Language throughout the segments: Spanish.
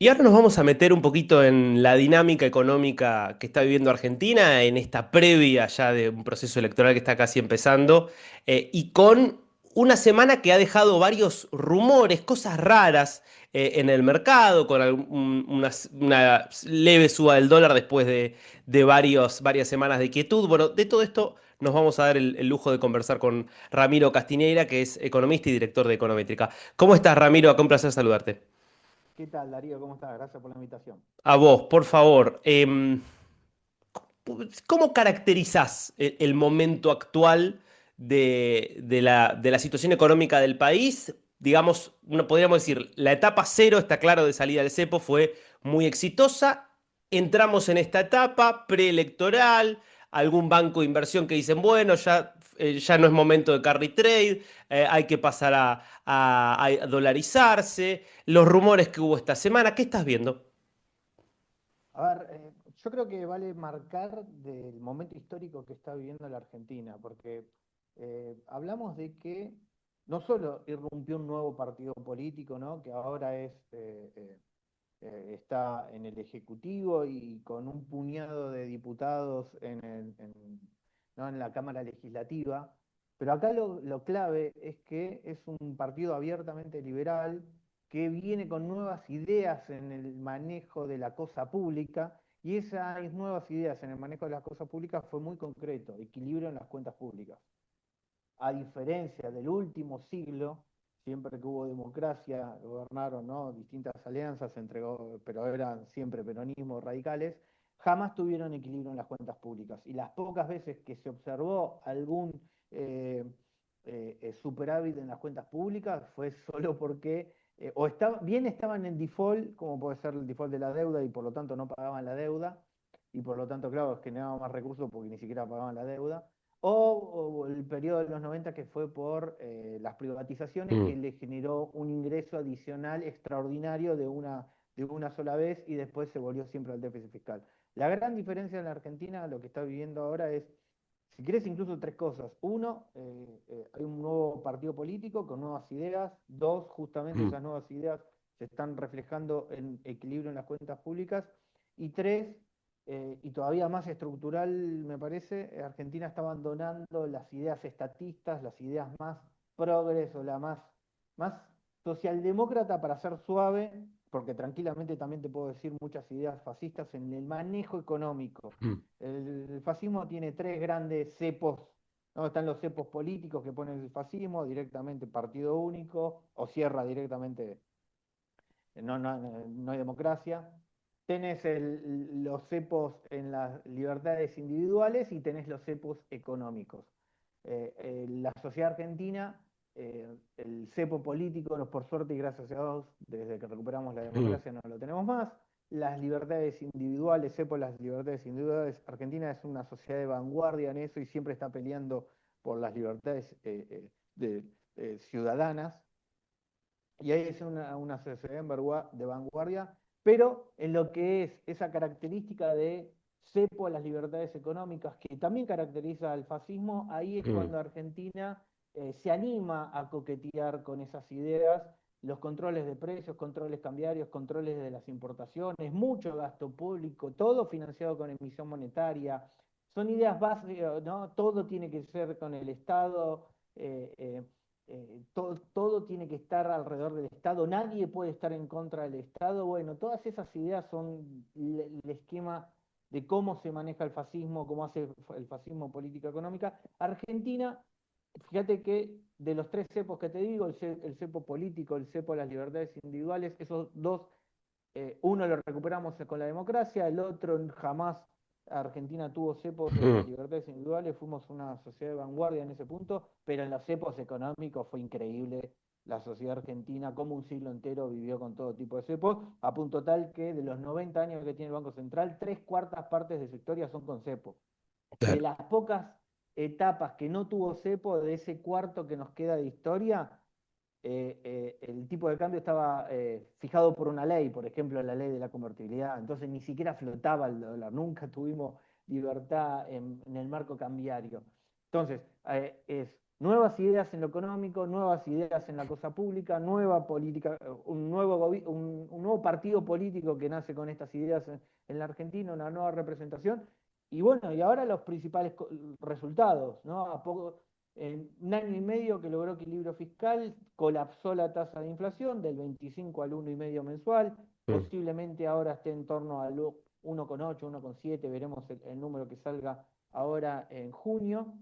Y ahora nos vamos a meter un poquito en la dinámica económica que está viviendo Argentina en esta previa ya de un proceso electoral que está casi empezando, y con una semana que ha dejado varios rumores, cosas raras en el mercado, con una leve suba del dólar después de varias semanas de quietud. Bueno, de todo esto nos vamos a dar el lujo de conversar con Ramiro Castiñeira, que es economista y director de Econométrica. ¿Cómo estás, Ramiro? Acá un placer saludarte. ¿Qué tal, Darío? ¿Cómo estás? Gracias por la invitación. A vos, por favor, ¿cómo caracterizás el momento actual de la situación económica del país? Digamos, podríamos decir, la etapa cero, está claro, de salida del cepo fue muy exitosa. Entramos en esta etapa preelectoral, algún banco de inversión que dicen, bueno, ya no es momento de carry trade, hay que pasar a dolarizarse, los rumores que hubo esta semana, ¿qué estás viendo? A ver, yo creo que vale marcar del momento histórico que está viviendo la Argentina, porque hablamos de que no solo irrumpió un nuevo partido político, ¿no? Que ahora está en el Ejecutivo y con un puñado de diputados ¿no? en la Cámara Legislativa, pero acá lo clave es que es un partido abiertamente liberal que viene con nuevas ideas en el manejo de la cosa pública, y esas nuevas ideas en el manejo de las cosas públicas fue muy concreto: equilibrio en las cuentas públicas. A diferencia del último siglo, siempre que hubo democracia, gobernaron, ¿no? Distintas alianzas, pero eran siempre peronismos radicales, jamás tuvieron equilibrio en las cuentas públicas. Y las pocas veces que se observó algún eh, superávit en las cuentas públicas fue solo porque bien estaban en default, como puede ser el default de la deuda, y por lo tanto no pagaban la deuda, y por lo tanto, claro, generaban más recursos porque ni siquiera pagaban la deuda, o el periodo de los 90 que fue por las privatizaciones, Mm. que le generó un ingreso adicional extraordinario de una sola vez, y después se volvió siempre al déficit fiscal. La gran diferencia en la Argentina, lo que está viviendo ahora es, si querés, incluso tres cosas. Uno, hay un nuevo partido político con nuevas ideas. Dos, justamente Mm. esas nuevas ideas se están reflejando en equilibrio en las cuentas públicas. Y tres, y todavía más estructural, me parece, Argentina está abandonando las ideas estatistas, las ideas más progres o más socialdemócrata, para ser suave, porque tranquilamente también te puedo decir muchas ideas fascistas en el manejo económico. Mm. El fascismo tiene tres grandes cepos, ¿no? Están los cepos políticos que ponen el fascismo: directamente partido único, o cierra directamente, no hay democracia. Tenés los cepos en las libertades individuales y tenés los cepos económicos. La sociedad argentina, el cepo político, por suerte y gracias a Dios, desde que recuperamos la Mm. democracia no lo tenemos más. Las libertades individuales, cepo las libertades individuales. Argentina es una sociedad de vanguardia en eso y siempre está peleando por las libertades ciudadanas, y ahí es una sociedad de vanguardia, pero en lo que es esa característica de cepo a las libertades económicas, que también caracteriza al fascismo, ahí es Mm. cuando Argentina se anima a coquetear con esas ideas: los controles de precios, controles cambiarios, controles de las importaciones, mucho gasto público, todo financiado con emisión monetaria. Son ideas básicas, ¿no? Todo tiene que ser con el Estado. Todo tiene que estar alrededor del Estado, nadie puede estar en contra del Estado. Bueno, todas esas ideas son el esquema de cómo se maneja el fascismo, cómo hace el fascismo política económica. Argentina, fíjate que de los tres cepos que te digo, el cepo político, el cepo de las libertades individuales, esos dos, uno lo recuperamos con la democracia, el otro jamás Argentina tuvo cepos en las Mm. libertades individuales, fuimos una sociedad de vanguardia en ese punto, pero en los cepos económicos fue increíble la sociedad argentina, como un siglo entero vivió con todo tipo de cepos, a punto tal que de los 90 años que tiene el Banco Central, tres cuartas partes de su historia son con cepo. De Claro. las pocas etapas que no tuvo cepo, de ese cuarto que nos queda de historia, el tipo de cambio estaba fijado por una ley, por ejemplo, la ley de la convertibilidad. Entonces ni siquiera flotaba el dólar, nunca tuvimos libertad en el marco cambiario. Entonces, es nuevas ideas en lo económico, nuevas ideas en la cosa pública, nueva política, un nuevo partido político que nace con estas ideas en la Argentina, una nueva representación. Y bueno, y ahora los principales resultados, ¿no? En un año y medio que logró equilibrio fiscal, colapsó la tasa de inflación del 25 al 1,5 mensual, Mm, posiblemente ahora esté en torno al 1,8, 1,7, veremos el número que salga ahora en junio.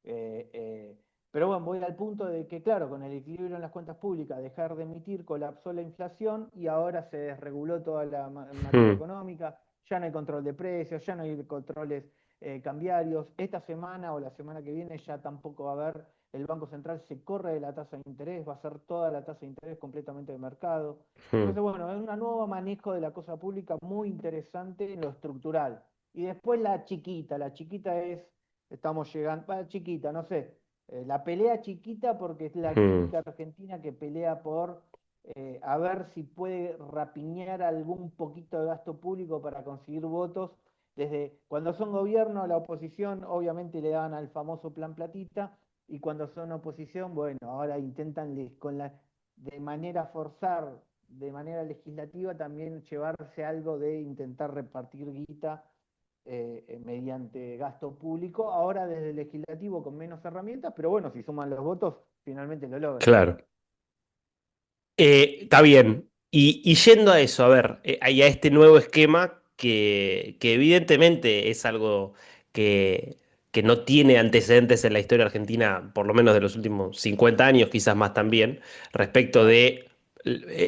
Eh, eh, pero bueno, voy al punto de que, claro, con el equilibrio en las cuentas públicas, dejar de emitir, colapsó la inflación y ahora se desreguló toda la materia mm, económica, ya no hay control de precios, ya no hay controles cambiarios. Esta semana o la semana que viene ya tampoco va a haber, el Banco Central se corre de la tasa de interés, va a ser toda la tasa de interés completamente de mercado. mm. Entonces, bueno, es un nuevo manejo de la cosa pública muy interesante en lo estructural. Y después la chiquita es estamos llegando, chiquita, no sé, la pelea chiquita porque es la Mm, típica argentina que pelea por a ver si puede rapiñar algún poquito de gasto público para conseguir votos. Desde cuando son gobierno, la oposición obviamente le daban al famoso plan platita, y cuando son oposición, bueno, ahora intentan de manera forzar, de manera legislativa, también llevarse algo de intentar repartir guita mediante gasto público, ahora desde el legislativo con menos herramientas, pero bueno, si suman los votos, finalmente lo logran. claro. Está bien. Y yendo a eso, a ver, y a este nuevo esquema que evidentemente es algo que, que no tiene antecedentes en la historia argentina, por lo menos de los últimos 50 años, quizás más también, respecto Claro, de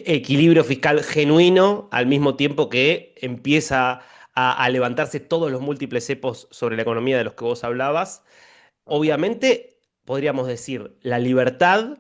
equilibrio fiscal genuino, al mismo tiempo que empieza a levantarse todos los múltiples cepos sobre la economía de los que vos hablabas. tal cual. Obviamente, podríamos decir, la libertad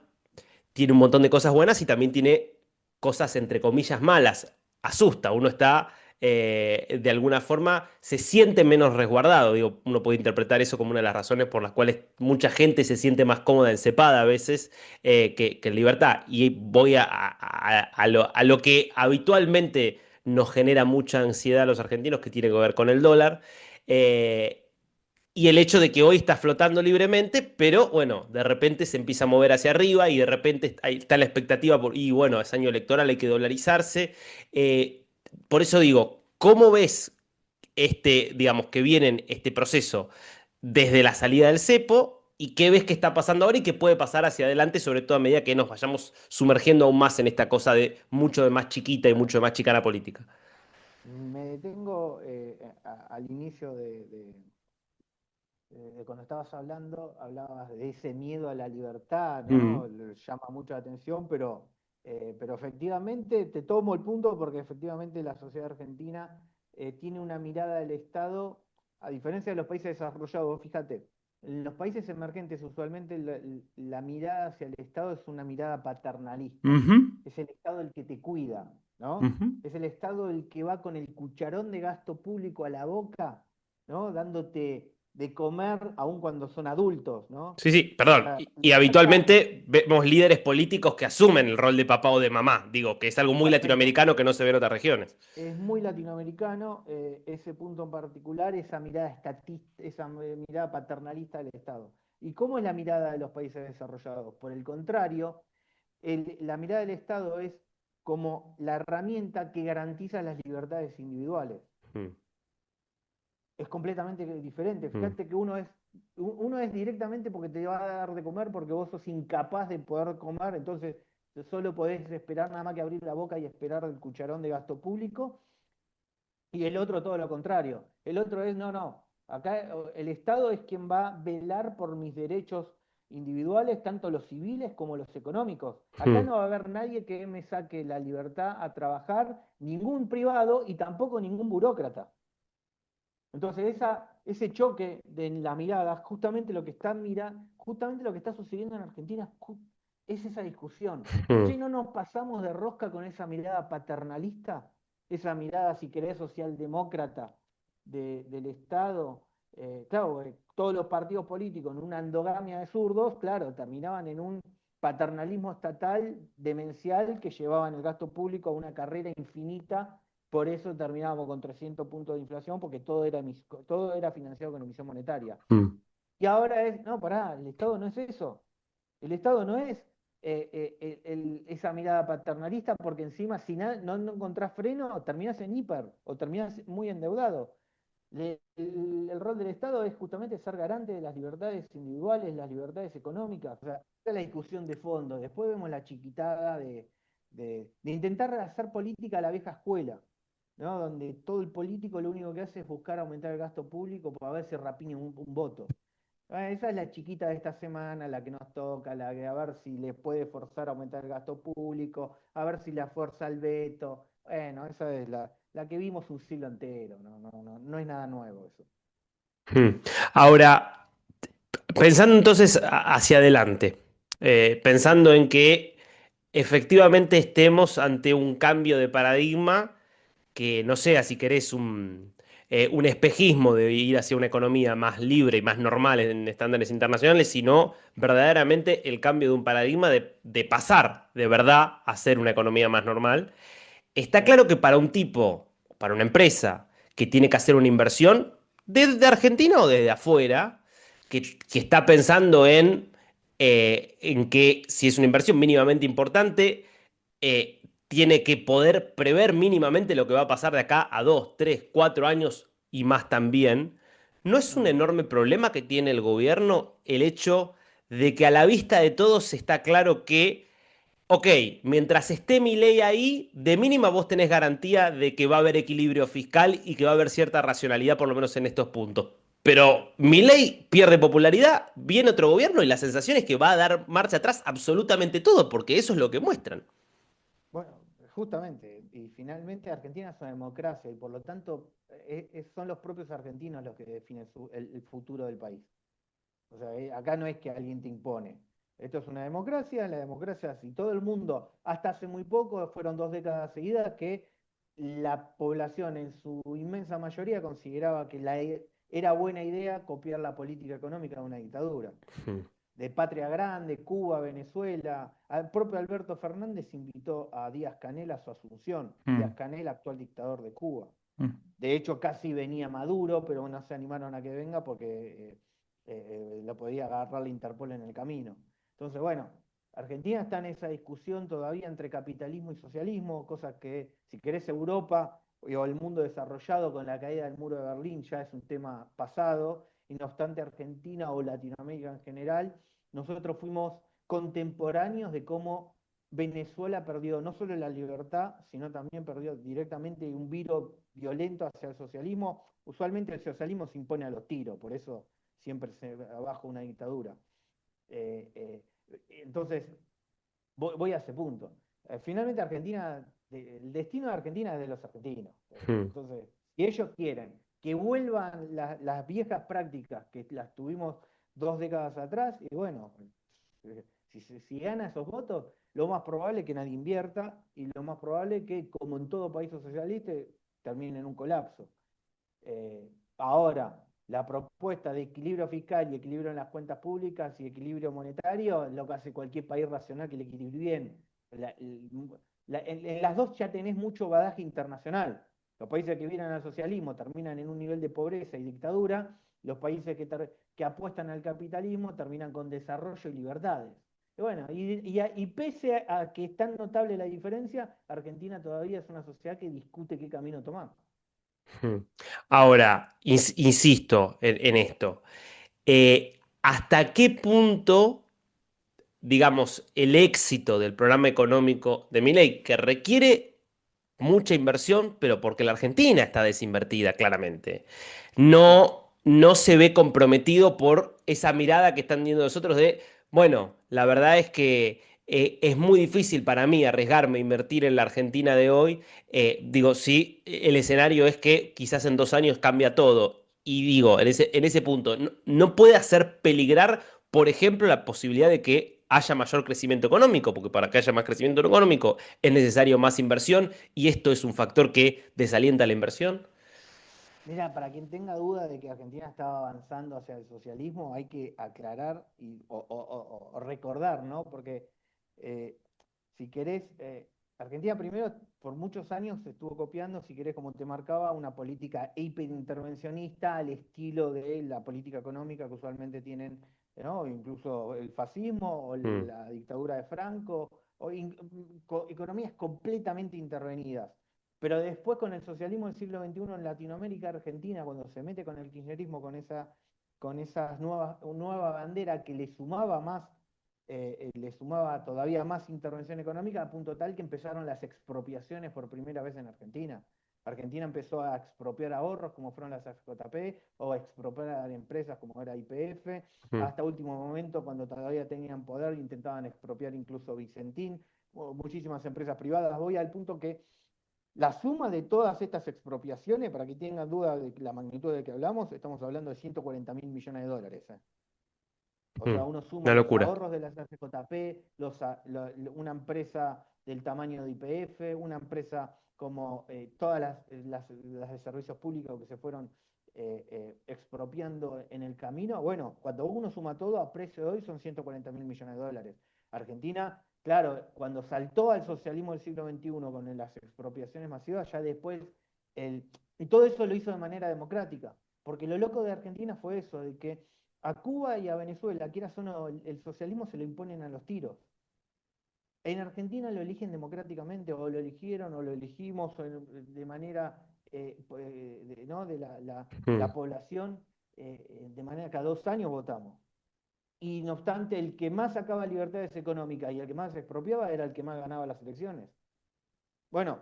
tiene un montón de cosas buenas y también tiene cosas, entre comillas, malas. Asusta, uno está, de alguna forma, se siente menos resguardado. Digo, uno puede interpretar eso como una de las razones por las cuales mucha gente se siente más cómoda encepada a veces que en libertad. Y voy a lo que habitualmente nos genera mucha ansiedad a los argentinos, que tiene que ver con el dólar. Eh, y el hecho de que hoy está flotando libremente, pero bueno, de repente se empieza a mover hacia arriba y de repente ahí está la expectativa y bueno, es año electoral, hay que dolarizarse. Eh, por eso digo, ¿cómo ves digamos, que viene este proceso desde la salida del cepo y qué ves que está pasando ahora y qué puede pasar hacia adelante, sobre todo a medida que nos vayamos sumergiendo aún más en esta cosa de mucho de más chiquita y mucho de más chica la política? Me detengo al inicio de cuando estabas hablando, hablabas de ese miedo a la libertad, ¿no? Mm, Llama mucho la atención, pero efectivamente te tomo el punto porque efectivamente la sociedad argentina tiene una mirada del Estado, a diferencia de los países desarrollados, fíjate, en los países emergentes usualmente la mirada hacia el Estado es una mirada paternalista, ujú, es el Estado el que te cuida, ¿no? ujú. Es el Estado el que va con el cucharón de gasto público a la boca, ¿no? Dándote de comer aun cuando son adultos, ¿no? Sí, sí, perdón. La, Y la casa, habitualmente vemos líderes políticos que asumen el rol de papá o de mamá. Digo, que es algo muy perfecto, latinoamericano que no se ve en otras regiones. es muy latinoamericano ese punto en particular, esa mirada estatista, esa mirada paternalista del Estado. ¿Y cómo es la mirada de los países desarrollados? Por el contrario, la mirada del Estado es como la herramienta que garantiza las libertades individuales. Mm, Es completamente diferente. mm, Fíjate que uno es directamente porque te va a dar de comer porque vos sos incapaz de poder comer, entonces solo podés esperar nada más que abrir la boca y esperar el cucharón de gasto público. Y el otro todo lo contrario. El otro es, no, no, acá el Estado es quien va a velar por mis derechos individuales, tanto los civiles como los económicos. Acá mm, no va a haber nadie que me saque la libertad a trabajar, ningún privado y tampoco ningún burócrata. Entonces, ese choque de la mirada, justamente lo que está sucediendo en Argentina es esa discusión. mm, Che, ¿no nos pasamos de rosca con esa mirada paternalista? Esa mirada, si querés, socialdemócrata del Estado. Claro, todos los partidos políticos en una endogamia de zurdos, claro, terminaban en un paternalismo estatal demencial que llevaban el gasto público a una carrera infinita, por eso terminábamos con 300 puntos de inflación, porque todo era financiado con emisión monetaria. mm. Y ahora no, pará, el Estado no es eso. El Estado no es esa mirada paternalista, porque encima si no encontrás freno, terminás en hiper o terminás muy endeudado. El rol del Estado es justamente ser garante de las libertades individuales, las libertades económicas. O sea, esa es la discusión de fondo. Después vemos la chiquitada de intentar hacer política a la vieja escuela, ¿no? Donde todo el político lo único que hace es buscar aumentar el gasto público para ver si rapiña un voto. Esa es la chiquita de esta semana, la que nos toca, la que a ver si le puede forzar a aumentar el gasto público, a ver si la fuerza el veto. Bueno, esa es la que vimos un siglo entero, no es nada nuevo eso. Hmm. Ahora, pensando entonces hacia adelante, pensando en que efectivamente estemos ante un cambio de paradigma que no sea, si querés, un espejismo de ir hacia una economía más libre y más normal en estándares internacionales, sino verdaderamente el cambio de un paradigma de pasar de verdad a ser una economía más normal. Está Sí. claro que para un tipo, para una empresa que tiene que hacer una inversión desde Argentina o desde afuera, que está pensando en que si es una inversión mínimamente importante, tiene que poder prever mínimamente lo que va a pasar de acá a 2, 3, 4 años y más también. ¿No es un Ujú. enorme problema que tiene el gobierno el hecho de que a la vista de todos está claro que ok, mientras esté mi ley ahí, de mínima vos tenés garantía de que va a haber equilibrio fiscal y que va a haber cierta racionalidad, por lo menos en estos puntos? Pero mi ley pierde popularidad, viene otro gobierno y la sensación es que va a dar marcha atrás absolutamente todo, porque eso es lo que muestran. Bueno, justamente, y finalmente Argentina es una democracia y por lo tanto son los propios argentinos los que definen el futuro del país. O sea, acá no es que alguien te impone. Esto es una democracia, la democracia, si todo el mundo, hasta hace muy poco, fueron 2 décadas seguidas, que la población en su inmensa mayoría consideraba que era buena idea copiar la política económica de una dictadura. Hmm. De Patria Grande, Cuba, Venezuela. El propio Alberto Fernández invitó a Díaz Canel a su asunción. Díaz Mm, Canel, actual dictador de Cuba. mm, De hecho, casi venía Maduro, pero no se animaron a que venga porque lo podía agarrar la Interpol en el camino. Entonces, bueno, Argentina está en esa discusión todavía entre capitalismo y socialismo, cosas que, si querés, Europa o el mundo desarrollado con la caída del muro de Berlín ya es un tema pasado, y no obstante Argentina o Latinoamérica en general, nosotros fuimos contemporáneos de cómo Venezuela perdió no solo la libertad, sino también perdió directamente un viro violento hacia el socialismo. Usualmente el socialismo se impone a los tiros, por eso siempre se bajo una dictadura. Eh, eh, entonces, voy a ese punto. Finalmente Argentina, el destino de Argentina es de los argentinos. Hmm. Entonces, si ellos quieren que vuelvan las viejas prácticas que las tuvimos 2 décadas atrás, y bueno, si gana esos votos, lo más probable es que nadie invierta y lo más probable es que, como en todo país socialista, termine en un colapso. Ahora, la propuesta de equilibrio fiscal y equilibrio en las cuentas públicas y equilibrio monetario, lo que hace cualquier país racional que le equilibre bien. La- en las dos ya tenés mucho badaje internacional. Los países que vienen al socialismo terminan en un nivel de pobreza y dictadura, los países que apuestan al capitalismo terminan con desarrollo y libertades. Y bueno, y pese a que es tan notable la diferencia, Argentina todavía es una sociedad que discute qué camino tomar. Hmm. Ahora, insisto en esto. ¿Hasta qué punto, digamos, el éxito del programa económico de Milei, que requiere mucha inversión, pero porque la Argentina está desinvertida, claramente, Sí. no se ve comprometido por esa mirada que están viendo nosotros de, bueno, la verdad es que es muy difícil para mí arriesgarme a invertir en la Argentina de hoy. Digo, sí, el escenario es que quizás en 2 años cambia todo. Y digo, en ese punto, no puede hacer peligrar, por ejemplo, la posibilidad de que haya mayor crecimiento económico, porque para que haya más crecimiento económico es necesario más inversión y esto es un factor que desalienta la inversión. Mira, para quien tenga duda de que Argentina estaba avanzando hacia el socialismo, hay que aclarar o recordar, ¿no? Porque si querés, Argentina primero por muchos años se estuvo copiando, si querés, como te marcaba, una política hiperintervencionista al estilo de la política económica que usualmente tienen, ¿no? Incluso el fascismo o Mm, la dictadura de Franco, o economías completamente intervenidas. Pero después con el socialismo del siglo XXI en Latinoamérica, Argentina, cuando se mete con el kirchnerismo, con esa nueva bandera que le sumaba todavía más intervención económica, a punto tal que empezaron las expropiaciones por primera vez en Argentina. Argentina empezó a expropiar ahorros como fueron las AFJP o a expropiar empresas como era YPF. mm. Hasta último momento, cuando todavía tenían poder, intentaban expropiar incluso Vicentín, o muchísimas empresas privadas. Voy al punto que la suma de todas estas expropiaciones, para que tengan duda de la magnitud de que hablamos, estamos hablando de 140.000 millones de dólares. O sea, Mm. uno suma Una los locura. ahorros de las AFJP, una empresa del tamaño de YPF, una empresa como todas las de servicios públicos que se fueron expropiando en el camino. Bueno, cuando uno suma todo, a precio de hoy son 140.000 millones de dólares. Argentina, claro, cuando saltó al socialismo del siglo XXI con las expropiaciones masivas, ya después, y todo eso lo hizo de manera democrática, porque lo loco de Argentina fue eso, de que a Cuba y a Venezuela, quieras o no, el socialismo se lo imponen a los tiros. En Argentina lo eligen democráticamente, o lo eligieron, o lo elegimos de manera, ¿no? de la Mm. población, de manera que cada 2 años votamos. Y no obstante, el que más sacaba libertades económicas y el que más expropiaba era el que más ganaba las elecciones. Bueno,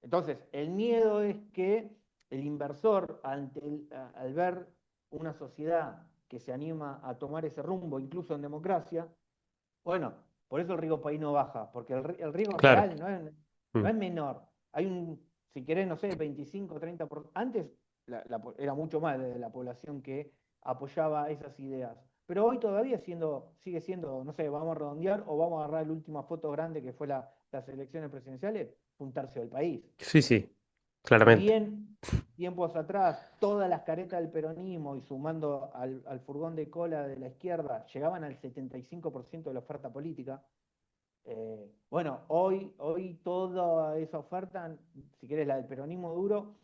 entonces, el miedo es que el inversor, al ver una sociedad que se anima a tomar ese rumbo, incluso en democracia, bueno, por eso el riesgo país no baja, porque el riesgo Claro. real no Mm. es menor. Hay si querés, no sé, 25, 30%. Antes era mucho más de la población que apoyaba esas ideas. Pero hoy todavía sigue siendo, no sé, vamos a redondear o vamos a agarrar la última foto grande que fue las elecciones presidenciales, un tercio del país. Sí, sí, Si claramente. bien tiempos atrás todas las caretas del peronismo y sumando al furgón de cola de la izquierda llegaban al 75% de la oferta política, bueno, hoy toda esa oferta, si querés la del peronismo duro,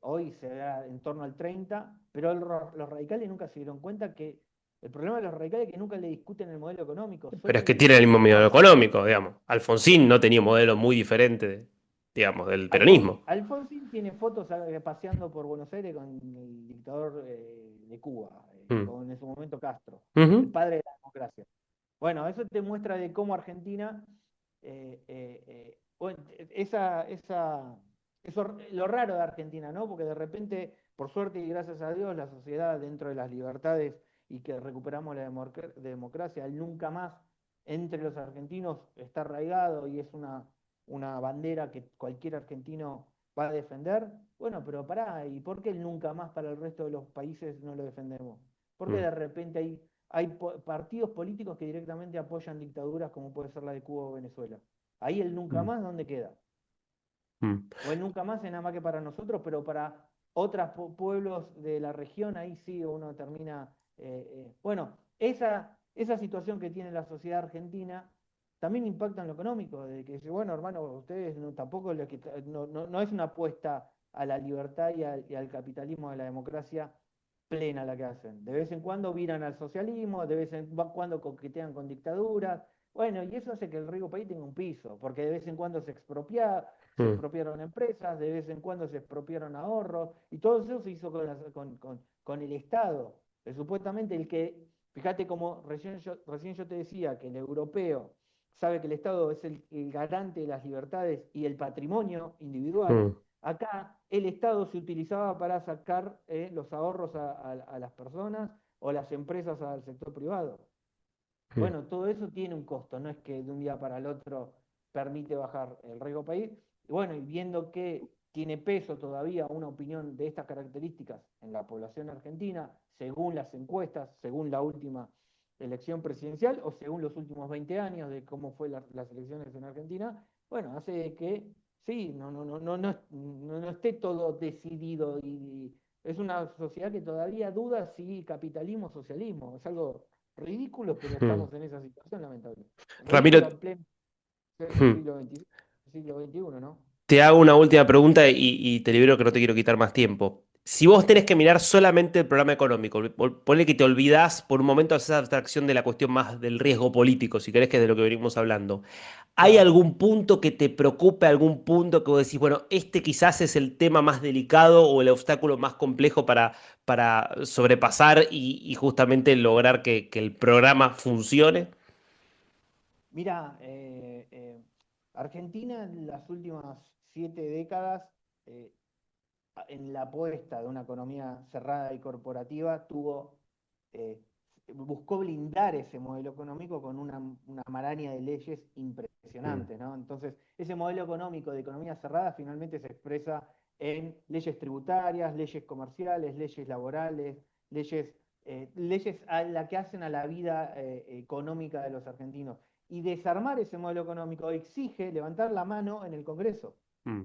hoy se da en torno al 30%, pero los radicales nunca se dieron cuenta que el problema de los radicales es que nunca le discuten el modelo económico, Pero solo es le que tiene el mismo discuten modelo económico, digamos. Alfonsín no tenía un modelo muy diferente, digamos, del peronismo. Alfonsín tiene fotos paseando por Buenos Aires con el dictador de Cuba, Mm. con en su momento Castro, el Ujú. padre de la democracia. Bueno, eso te muestra de cómo Argentina, bueno, eso, lo raro de Argentina, ¿no? Porque de repente, por suerte y gracias a Dios, la sociedad dentro de las libertades y que recuperamos la democracia, el nunca más entre los argentinos está arraigado y es una bandera que cualquier argentino va a defender. Bueno, pero pará, ¿y por qué el nunca más para el resto de los países no lo defendemos? Porque Mm. de repente hay partidos políticos que directamente apoyan dictaduras como puede ser la de Cuba o Venezuela. Ahí el nunca Mm. más, ¿dónde queda? Mm. O el nunca más es nada más que para nosotros, pero para otros pueblos de la región, ahí sí uno termina. Bueno, esa situación que tiene la sociedad argentina también impacta en lo económico, de que, bueno, hermano, ustedes tampoco no es una apuesta a la libertad y al capitalismo de la democracia plena la que hacen. De vez en cuando viran al socialismo, de vez en cuando coquetean con dictaduras. Bueno, y eso hace que el rico país tenga un piso, porque de vez en cuando se Mm. expropiaron empresas, de vez en cuando se expropiaron ahorros, y todo eso se hizo con el Estado. Supuestamente fíjate como recién yo te decía, que el europeo sabe que el Estado es el garante de las libertades y el patrimonio individual. Mm. Acá el Estado se utilizaba para sacar los ahorros a las personas o las empresas al sector privado. Mm. Bueno, todo eso tiene un costo, no es que de un día para el otro permite bajar el riesgo país. Y bueno, y viendo que tiene peso todavía una opinión de estas características en la población argentina, según las encuestas, según la última elección presidencial o según los últimos 20 años de cómo fue las elecciones en Argentina, bueno, hace que sí, no esté todo decidido y es una sociedad que todavía duda si capitalismo o socialismo. Es algo ridículo, pero Mm. estamos en esa situación, lamentable. Ramiro, Ridículo en pleno mm. siglo XXI. siglo XXI, ¿no? Te hago una última pregunta y te libero que no te quiero quitar más tiempo. Si vos tenés que mirar solamente el programa económico, ponle que te olvidás por un momento, haces abstracción de la cuestión más del riesgo político, si querés que es de lo que venimos hablando. ¿Hay Claro. algún punto que te preocupe, algún punto que vos decís, bueno, este quizás es el tema más delicado o el obstáculo más complejo para sobrepasar y justamente lograr que el programa funcione? Mira, Argentina en las últimas 7 décadas, eh, en la apuesta de una economía cerrada y corporativa, eh, buscó blindar ese modelo económico con una maraña de leyes Mm, impresionantes, ¿no? Entonces, ese modelo económico de economía cerrada finalmente se expresa en leyes tributarias, leyes comerciales, leyes laborales, leyes a la que hacen a la vida económica de los argentinos. Y desarmar ese modelo económico exige levantar la mano en el Congreso. mm,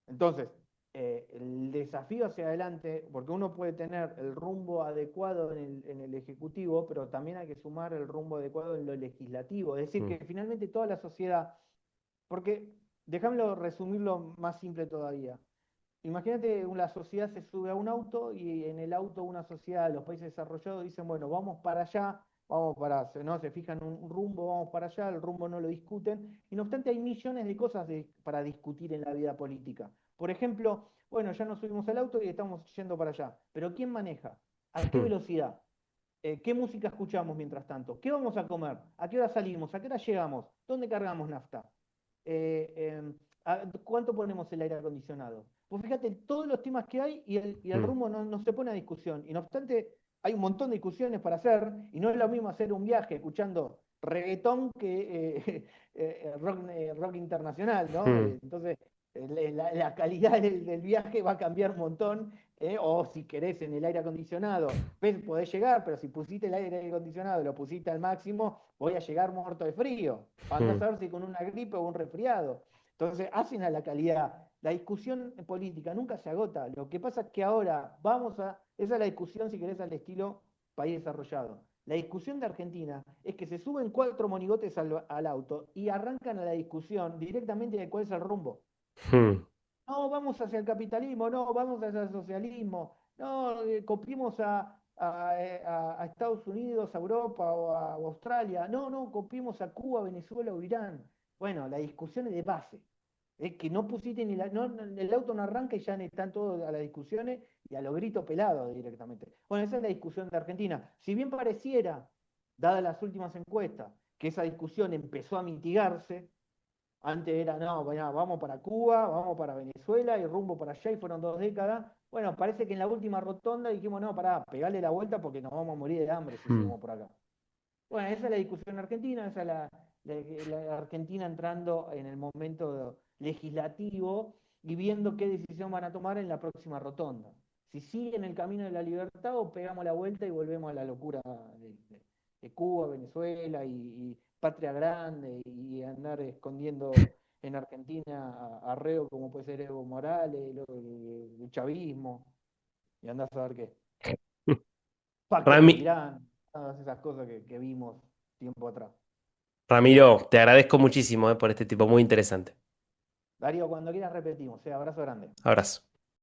Entonces, el desafío hacia adelante, porque uno puede tener el rumbo adecuado en el Ejecutivo, pero también hay que sumar el rumbo adecuado en lo legislativo. Es decir, mm, que finalmente toda la sociedad, porque déjamelo resumirlo más simple todavía. Imagínate, la sociedad se sube a un auto y en el auto una sociedad de los países desarrollados dicen, bueno, vamos para allá, vamos para, no, se fijan un rumbo, vamos para allá, el rumbo no lo discuten, y no obstante hay millones de cosas para discutir en la vida política. Por ejemplo, bueno, ya nos subimos al auto y estamos yendo para allá, pero ¿quién maneja? ¿A qué mm, velocidad? ¿Qué música escuchamos mientras tanto? ¿Qué vamos a comer? ¿A qué hora salimos? ¿A qué hora llegamos? ¿Dónde cargamos nafta? ¿Cuánto ponemos el aire acondicionado? Pues fíjate todos los temas que hay y el mm, rumbo no se pone a discusión. Y no obstante, hay un montón de discusiones para hacer y no es lo mismo hacer un viaje escuchando reggaetón que rock internacional, ¿no? mm, Entonces, la calidad del viaje va a cambiar un montón, o si querés en el aire acondicionado, podés llegar, pero si pusiste el aire acondicionado y lo pusiste al máximo, voy a llegar muerto de frío. Andás mm, a ver si con una gripe o un resfriado. Entonces, hacen a la calidad. La discusión política nunca se agota. Lo que pasa es que ahora esa es la discusión, si querés, al estilo país desarrollado. La discusión de Argentina es que se suben 4 monigotes al auto y arrancan a la discusión directamente de cuál es el rumbo. mm. No, vamos hacia el capitalismo, no, vamos hacia el socialismo, no, copiemos a Estados Unidos, a Europa o a Australia, no, no, copiemos a Cuba, Venezuela o Irán. Bueno, la discusión es de base. Es que no pusiste ni el auto no arranca y ya están todos a las discusiones y a los gritos pelados directamente. Bueno, esa es la discusión de Argentina. Si bien pareciera, dadas las últimas encuestas, que esa discusión empezó a mitigarse, antes era, no, bueno, vamos para Cuba, vamos para Venezuela y rumbo para allá y fueron 2 décadas. Bueno, parece que en la última rotonda dijimos, no, pará, pegarle la vuelta porque nos vamos a morir de hambre si Mm. seguimos por acá. Bueno, esa es la discusión argentina, esa es la Argentina entrando en el momento legislativo y viendo qué decisión van a tomar en la próxima rotonda. Si siguen el camino de la libertad o pegamos la vuelta y volvemos a la locura de Cuba, Venezuela y Patria Grande y andar escondiendo en Argentina a reo como puede ser Evo Morales, el chavismo, y andás a ver qué. Pacto con Rami- Irán, todas esas cosas que vimos tiempo atrás. Ramiro, te agradezco muchísimo, por este tipo muy interesante. Darío, cuando quieras repetimos. Abrazo grande. Abrazo.